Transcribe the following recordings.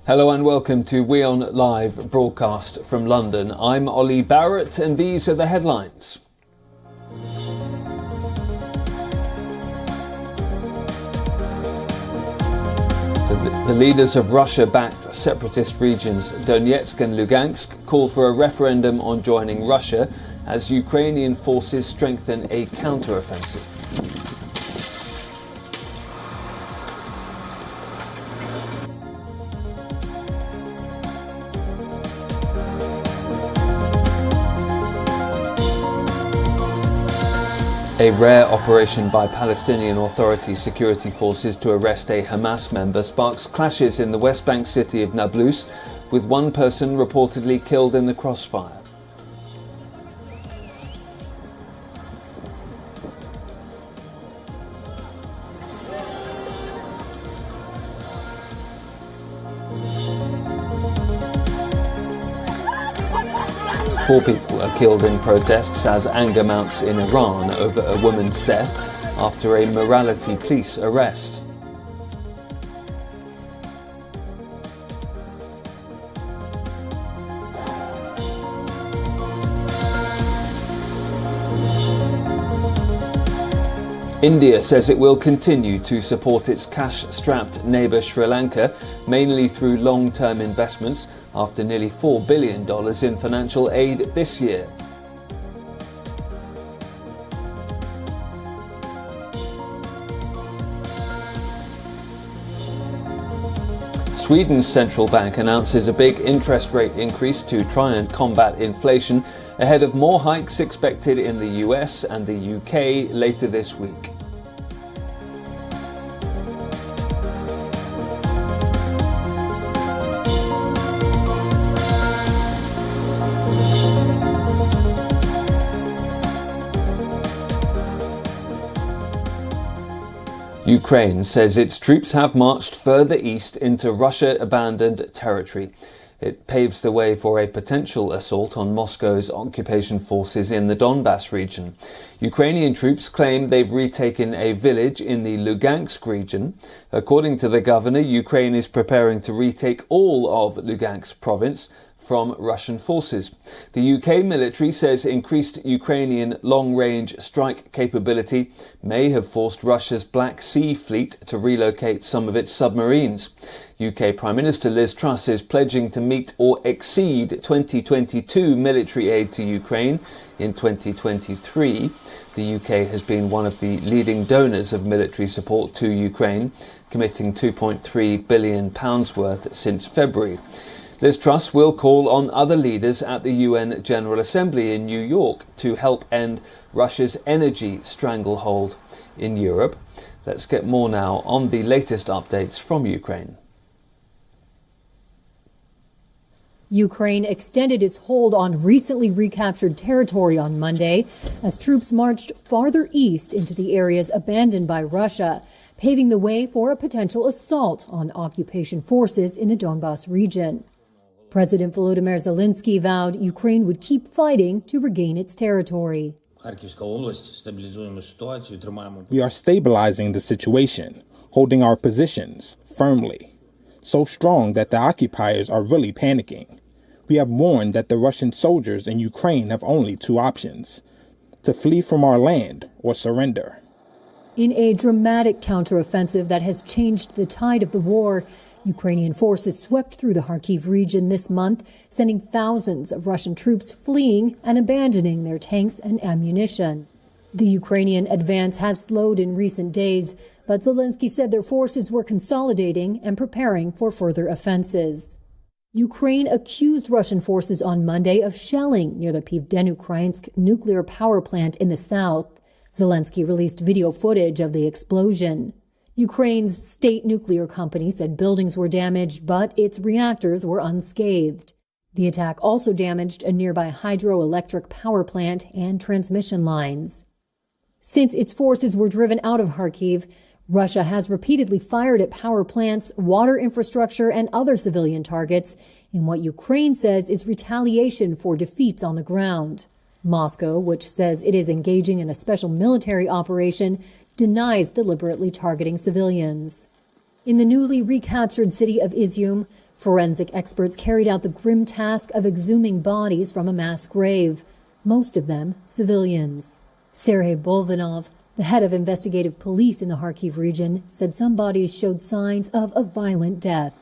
Hello and welcome to WION Live Broadcast from London. I'm Ollie Barrett and these are the headlines. The leaders of Russia-backed separatist regions Donetsk and Lugansk call for a referendum on joining Russia as Ukrainian forces strengthen a counter-offensive. A rare operation by Palestinian Authority security forces to arrest a Hamas member sparks clashes in the West Bank city of Naples, with one person reportedly killed in the crossfire. Four people are killed in protests as anger mounts in Iran over a woman's death after a morality police arrest. India says it will continue to support its cash-strapped neighbour Sri Lanka, mainly through long-term investments, after nearly $4 billion in financial aid this year. Sweden's central bank announces a big interest rate increase to try and combat inflation, ahead of more hikes expected in the US and the UK later this week. Ukraine says its troops have marched further east into Russia-abandoned territory. It paves the way for a potential assault on Moscow's occupation forces in the Donbas region. Ukrainian troops claim they've retaken a village in the Lugansk region. According to the governor, Ukraine is preparing to retake all of Lugansk province from Russian forces. The UK military says increased Ukrainian long-range strike capability may have forced Russia's Black Sea fleet to relocate some of its submarines. UK Prime Minister Liz Truss is pledging to meet or exceed 2022 military aid to Ukraine in 2023. The UK has been one of the leading donors of military support to Ukraine, committing £2.3 billion worth since February. Liz Truss will call on other leaders at the UN General Assembly in New York to help end Russia's energy stranglehold in Europe. Let's get more now on the latest updates from Ukraine. Ukraine extended its hold on recently recaptured territory on Monday as troops marched farther east into the areas abandoned by Russia, paving the way for a potential assault on occupation forces in the Donbas region. President Volodymyr Zelensky vowed Ukraine would keep fighting to regain its territory. We are stabilizing the situation, holding our positions firmly, so strong that the occupiers are really panicking. We have warned that the Russian soldiers in Ukraine have only two options: to flee from our land or surrender. In a dramatic counteroffensive that has changed the tide of the war, Ukrainian forces swept through the Kharkiv region this month, sending thousands of Russian troops fleeing and abandoning their tanks and ammunition. The Ukrainian advance has slowed in recent days, but Zelensky said their forces were consolidating and preparing for further offenses. Ukraine accused Russian forces on Monday of shelling near the Pivdenu-Ukrainsk nuclear power plant in the south. Zelensky released video footage of the explosion. Ukraine's state nuclear company said buildings were damaged, but its reactors were unscathed. The attack also damaged a nearby hydroelectric power plant and transmission lines. Since its forces were driven out of Kharkiv, Russia has repeatedly fired at power plants, water infrastructure, and other civilian targets in what Ukraine says is retaliation for defeats on the ground. Moscow, which says it is engaging in a special military operation, denies deliberately targeting civilians. In the newly recaptured city of Izium, Forensic experts carried out the grim task of exhuming bodies from a mass grave, most of them civilians. Sergei Bolvanov, the head of investigative police in the Kharkiv region, said some bodies showed signs of a violent death.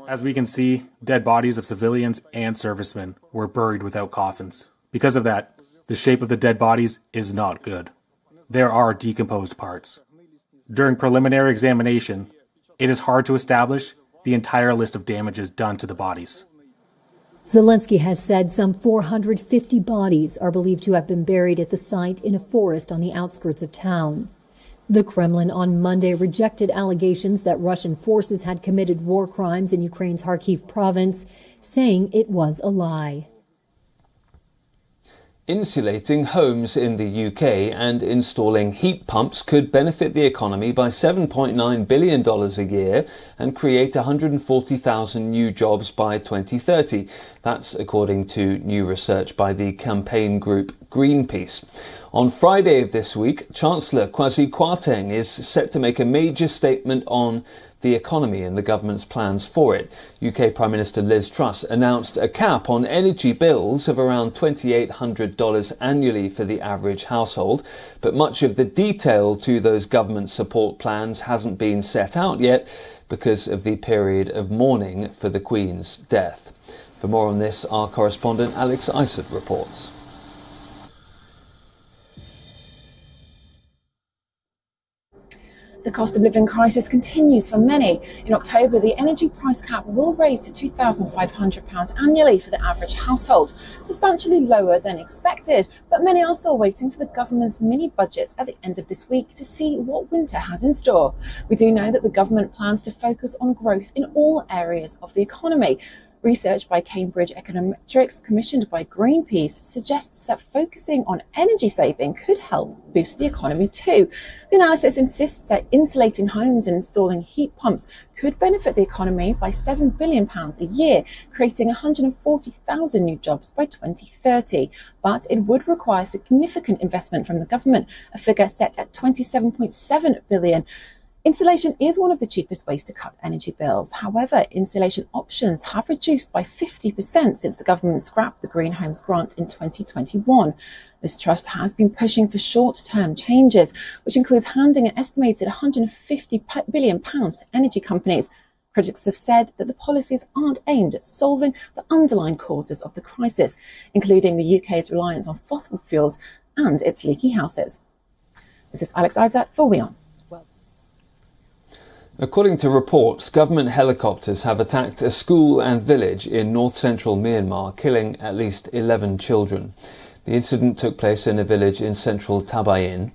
As we can see, dead bodies of civilians and servicemen were buried without coffins. Because of that, the shape of the dead bodies is not good. There are decomposed parts. During preliminary examination, it is hard to establish the entire list of damages done to the bodies. Zelensky has said some 450 bodies are believed to have been buried at the site in a forest on the outskirts of town. The Kremlin on Monday rejected allegations that Russian forces had committed war crimes in Ukraine's Kharkiv province, saying it was a lie. Insulating homes in the UK and installing heat pumps could benefit the economy by $7.9 billion a year and create 140,000 new jobs by 2030. That's according to new research by the campaign group Greenpeace. On Friday of this week, Chancellor Kwasi Kwarteng is set to make a major statement on the economy and the government's plans for it. UK Prime Minister Liz Truss announced a cap on energy bills of around $2,800 annually for the average household, but much of the detail to those government support plans hasn't been set out yet because of the period of mourning for the Queen's death. For more on this, our correspondent Alex Isett reports. The cost of living crisis continues for many. In October, the energy price cap will raise to £2,500 annually for the average household, substantially lower than expected. But many are still waiting for the government's mini-budget at the end of this week to see what winter has in store. We do know that the government plans to focus on growth in all areas of the economy. Research by Cambridge Econometrics, commissioned by Greenpeace, suggests that focusing on energy saving could help boost the economy too. The analysis insists that insulating homes and installing heat pumps could benefit the economy by £7 billion a year, creating 140,000 new jobs by 2030. But it would require significant investment from the government, a figure set at £27.7 billion. Insulation is one of the cheapest ways to cut energy bills. However, insulation options have reduced by 50% since the government scrapped the Green Homes Grant in 2021. This trust has been pushing for short-term changes, which includes handing an estimated £150 billion to energy companies. Critics have said that the policies aren't aimed at solving the underlying causes of the crisis, including the UK's reliance on fossil fuels and its leaky houses. This is Alex Isett for WION. According to reports, government helicopters have attacked a school and village in north-central Myanmar, killing at least 11 children. The incident took place in a village in central Tabayin.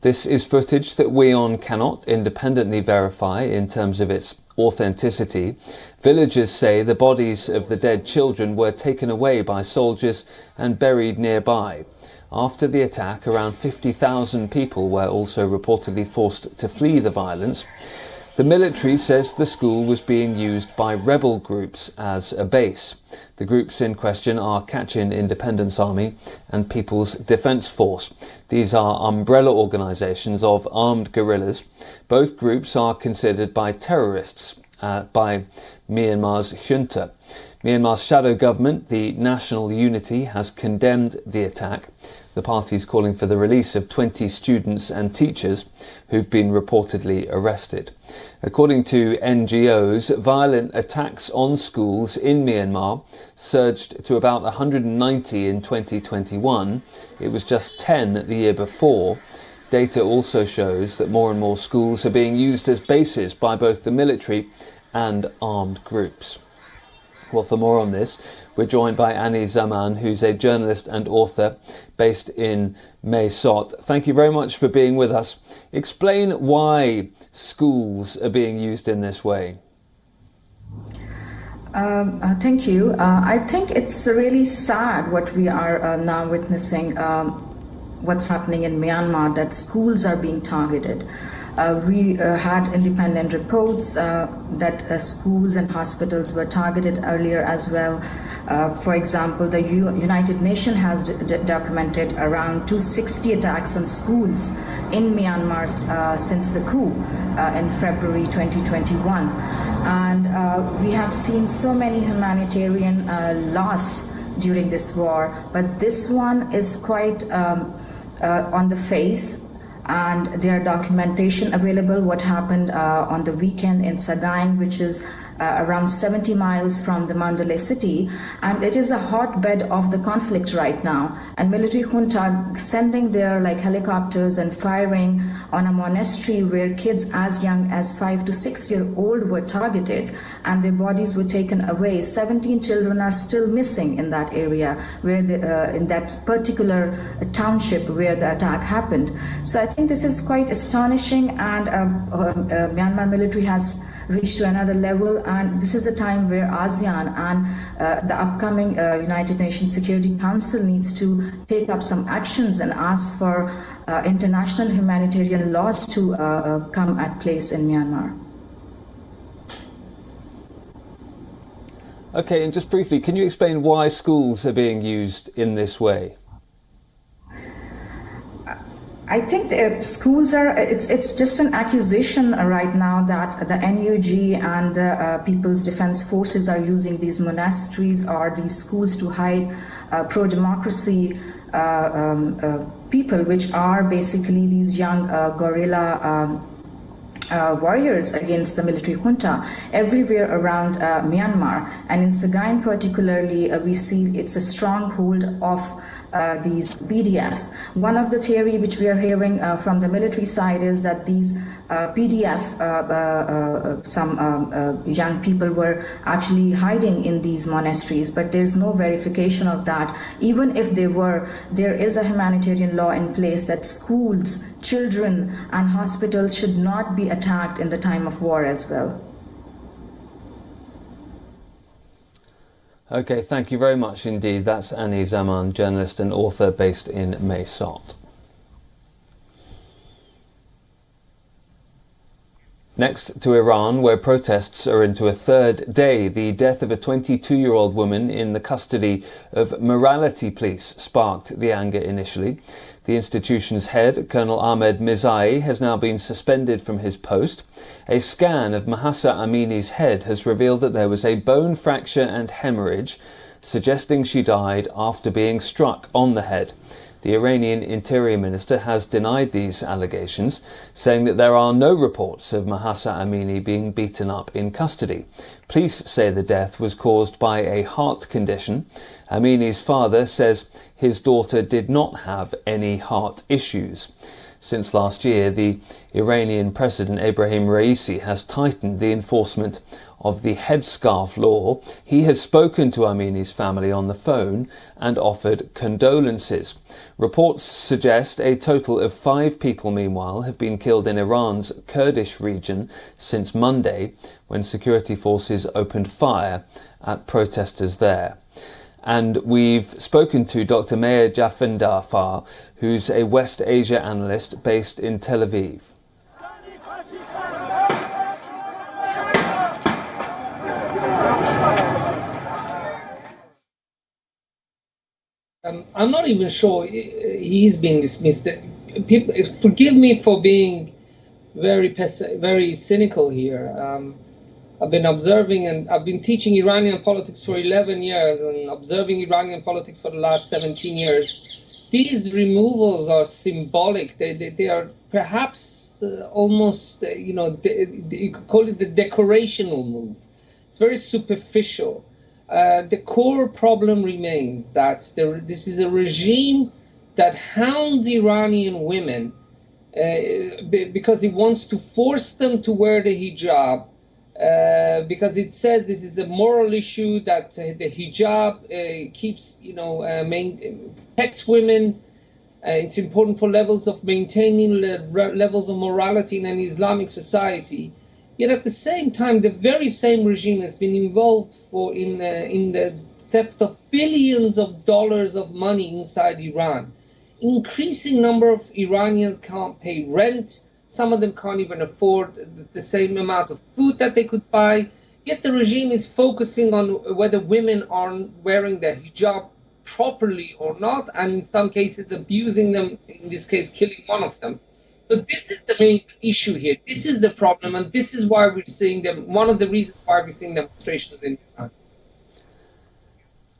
This is footage that WION cannot independently verify in terms of its authenticity. Villagers say the bodies of the dead children were taken away by soldiers and buried nearby. After the attack, around 50,000 people were also reportedly forced to flee the violence. The military says the school was being used by rebel groups as a base. The groups in question are Kachin Independence Army and People's Defence Force. These are umbrella organisations of armed guerrillas. Both groups are considered by terrorists by Myanmar's Junta. Myanmar's shadow government, the National Unity, has condemned the attack. The party is calling for the release of 20 students and teachers who've been reportedly arrested. According to NGOs, violent attacks on schools in Myanmar surged to about 190 in 2021. It was just 10 the year before. Data also shows that more and more schools are being used as bases by both the military and armed groups. Well, for more on this, we're joined by Annie Zaman, who's a journalist and author based in Mae Sot. Thank you very much for being with us. Explain why schools are being used in this way. Thank you. I think it's really sad what we are now witnessing, what's happening in Myanmar, that schools are being targeted. We had independent reports that schools and hospitals were targeted earlier as well. For example, the United Nations has documented around 260 attacks on schools in Myanmar since the coup in February 2021. And we have seen so many humanitarian loss during this war, but this one is quite on the face, and there are documentation available what happened on the weekend in Sagaing, which is around 70 miles from the Mandalay city, and it is a hotbed of the conflict right now. And military junta sending their helicopters and firing on a monastery where kids as young as 5 to 6 year old were targeted, and their bodies were taken away. 17 children are still missing in that area, where in that particular township where the attack happened. So I think this is quite astonishing, and Myanmar military has reached to another level, and this is a time where ASEAN and the upcoming United Nations Security Council needs to take up some actions and ask for international humanitarian laws to come at place in Myanmar. Okay, and just briefly, can you explain why schools are being used in this way? I think schools are, it's just an accusation right now that the NUG and the People's Defense Forces are using these monasteries or these schools to hide pro-democracy people, which are basically these young guerrilla warriors against the military junta everywhere around Myanmar. And in Sagaing particularly, we see it's a stronghold of these PDFs. One of the theory which we are hearing from the military side is that these PDF, some young people were actually hiding in these monasteries, but there's no verification of that. Even if they were, there is a humanitarian law in place that schools, children, and hospitals should not be attacked in the time of war as well. Okay, thank you very much indeed. That's Annie Zaman, journalist and author based in Mae Sot. Next to Iran, where protests are into a third day, the death of a 22-year-old woman in the custody of morality police sparked the anger initially. The institution's head, Colonel Ahmed Mizai, has now been suspended from his post. A scan of Mahsa Amini's head has revealed that there was a bone fracture and hemorrhage, suggesting she died after being struck on the head. The Iranian Interior Minister has denied these allegations, saying that there are no reports of Mahsa Amini being beaten up in custody. Police say the death was caused by a heart condition. Amini's father says his daughter did not have any heart issues. Since last year, the Iranian President Ebrahim Raisi has tightened the enforcement of the headscarf law. He has spoken to Amini's family on the phone and offered condolences. Reports suggest a total of 5 people, meanwhile, have been killed in Iran's Kurdish region since Monday, when security forces opened fire at protesters there. And we've spoken to Dr. Meir Jafindafar, who's a West Asia analyst based in Tel Aviv. I'm not even sure he's been dismissed. People, forgive me for being very cynical here. I've been observing, and I've been teaching Iranian politics for 11 years and observing Iranian politics for the last 17 years. These removals are symbolic. They are perhaps almost, you could call it the decorational move. It's very superficial. The core problem remains that this is a regime that hounds Iranian women because it wants to force them to wear the hijab, because it says this is a moral issue, that the hijab keeps, protects women. It's important for levels of maintaining levels of morality in an Islamic society. Yet at the same time, the very same regime has been involved in the theft of billions of dollars of money inside Iran. Increasing number of Iranians can't pay rent. Some of them can't even afford the same amount of food that they could buy. Yet the regime is focusing on whether women are wearing their hijab properly or not, and in some cases abusing them, in this case killing one of them. So this is the main issue here. This is the problem, and this is why we're seeing them, one of the reasons why we're seeing demonstrations in Japan.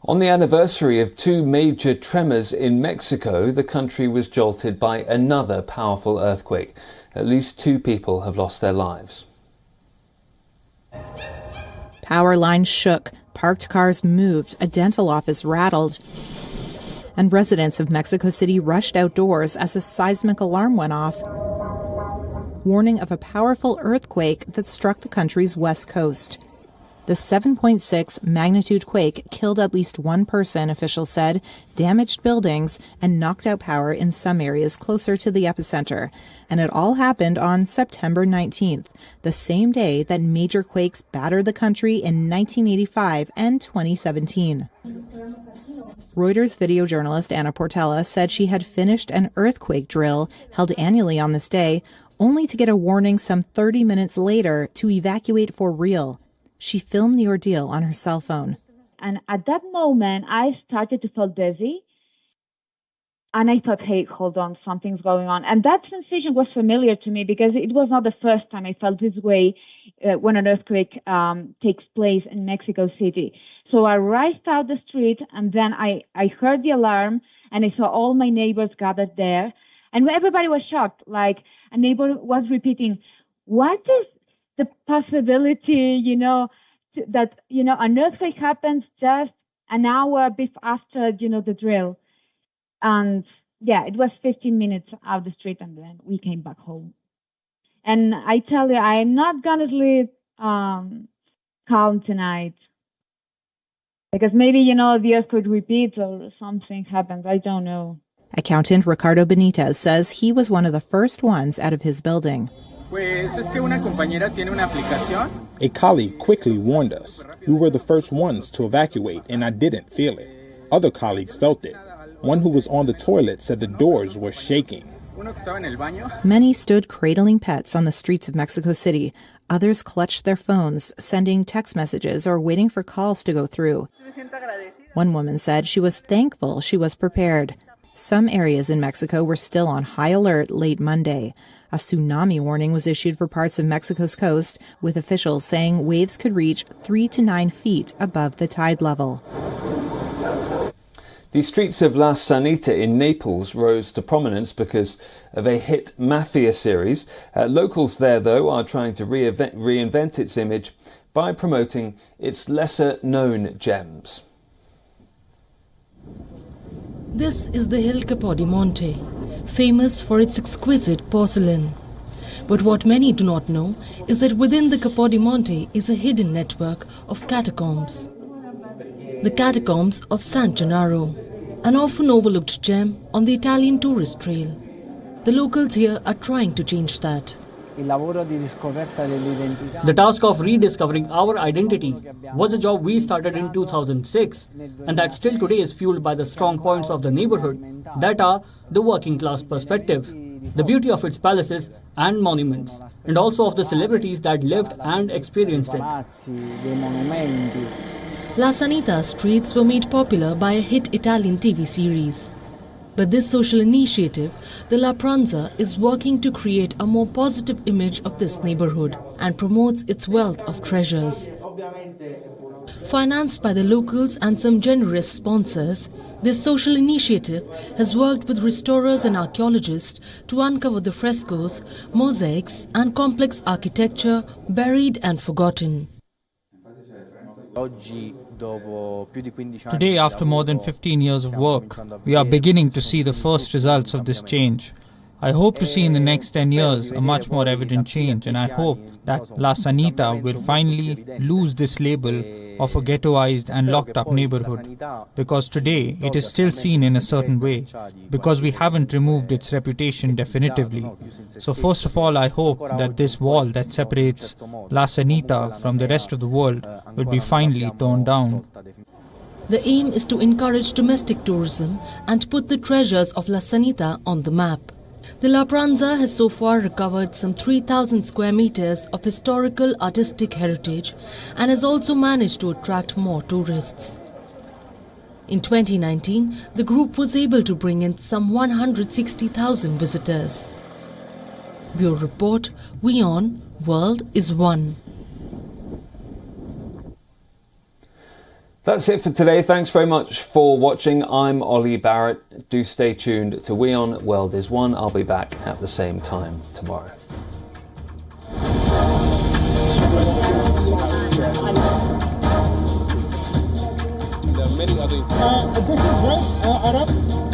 On the anniversary of two major tremors in Mexico, the country was jolted by another powerful earthquake. At least 2 people have lost their lives. Power lines shook, parked cars moved, a dental office rattled, and residents of Mexico City rushed outdoors as a seismic alarm went off, warning of a powerful earthquake that struck the country's west coast. The 7.6 magnitude quake killed at least 1 person, officials said, damaged buildings, and knocked out power in some areas closer to the epicenter. And it all happened on September 19th, the same day that major quakes battered the country in 1985 and 2017. Reuters video journalist Anna Portela said she had finished an earthquake drill held annually on this day, only to get a warning some 30 minutes later to evacuate for real. She filmed the ordeal on her cell phone. And at that moment, I started to feel dizzy. And I thought, hey, hold on, something's going on. And that sensation was familiar to me because it was not the first time I felt this way when an earthquake takes place in Mexico City. So I raced out the street, and then I heard the alarm, and I saw all my neighbors gathered there. And everybody was shocked. Like, a neighbor was repeating, what is the possibility, that, an earthquake happens just an hour after, the drill. And yeah, it was 15 minutes out the street, and then we came back home. And I tell you, I'm not going to sleep calm tonight. Because maybe, the earthquake repeats or something happens. I don't know. Accountant Ricardo Benitez says he was one of the first ones out of his building. A colleague quickly warned us. We were the first ones to evacuate, and I didn't feel it. Other colleagues felt it. One who was on the toilet said the doors were shaking. Many stood cradling pets on the streets of Mexico City. Others clutched their phones, sending text messages or waiting for calls to go through. One woman said she was thankful she was prepared. Some areas in Mexico were still on high alert late Monday. A tsunami warning was issued for parts of Mexico's coast, with officials saying waves could reach 3 to 9 feet above the tide level. The streets of La Sanita in Naples rose to prominence because of a hit Mafia series. Locals there, though, are trying to reinvent its image by promoting its lesser-known gems. This is the hill Capodimonte, famous for its exquisite porcelain. But what many do not know is that within the Capodimonte is a hidden network of catacombs. The catacombs of San Gennaro, an often overlooked gem on the Italian tourist trail. The locals here are trying to change that. The task of rediscovering our identity was a job we started in 2006, and that still today is fueled by the strong points of the neighborhood, that are the working class perspective, the beauty of its palaces and monuments, and also of the celebrities that lived and experienced it. La Sanita streets were made popular by a hit Italian TV series. But this social initiative, the La Pranza, is working to create a more positive image of this neighborhood and promotes its wealth of treasures. Financed by the locals and some generous sponsors, this social initiative has worked with restorers and archaeologists to uncover the frescoes, mosaics and complex architecture buried and forgotten. Today, after more than 15 years of work, we are beginning to see the first results of this change. I hope to see in the next 10 years a much more evident change, and I hope that La Sanita will finally lose this label of a ghettoized and locked up neighborhood, because today it is still seen in a certain way, because we haven't removed its reputation definitively. So first of all, I hope that this wall that separates La Sanita from the rest of the world will be finally torn down. The aim is to encourage domestic tourism and put the treasures of La Sanita on the map. The La Pranza has so far recovered some 3,000 square meters of historical artistic heritage and has also managed to attract more tourists. In 2019, the group was able to bring in some 160,000 visitors. Bureau Report, WION World is One. That's it for today. Thanks very much for watching. I'm Ollie Barrett. Do stay tuned to WION World is One. I'll be back at the same time tomorrow. This is right, Arab.